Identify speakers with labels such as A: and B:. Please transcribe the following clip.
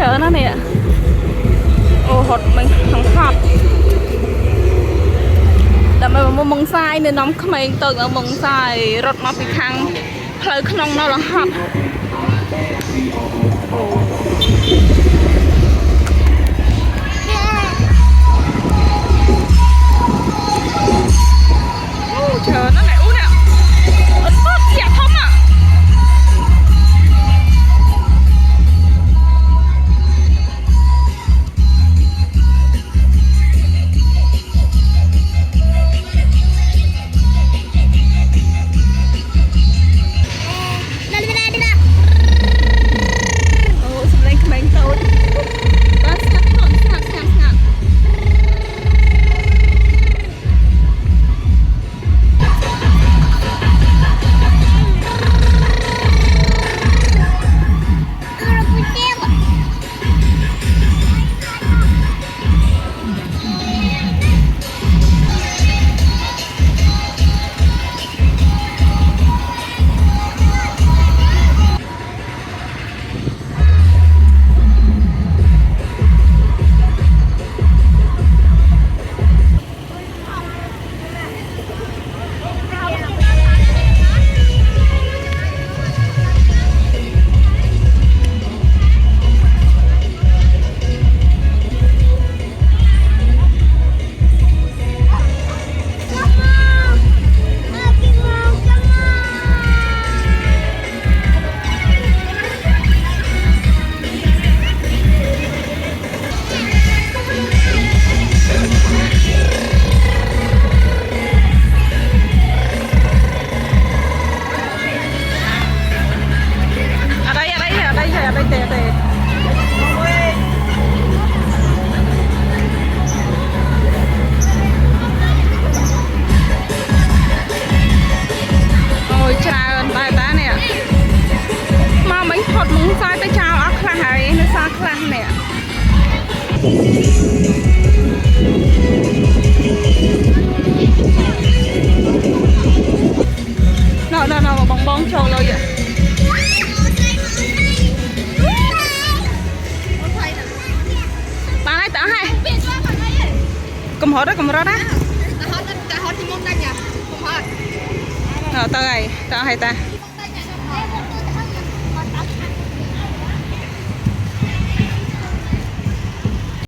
A: chờ nó nè ô hột mình thằng hot đâm mà mông sai nên nóng không anh tự ở mông sai rốt mà bị khăng hơi không nó là hot chờ nó lại uống nè ấn tốt dẹp không à nó bong bong trâu rồi vậy bạn ấy tao hay cầm hốt đó cầm rớt á tao hay ta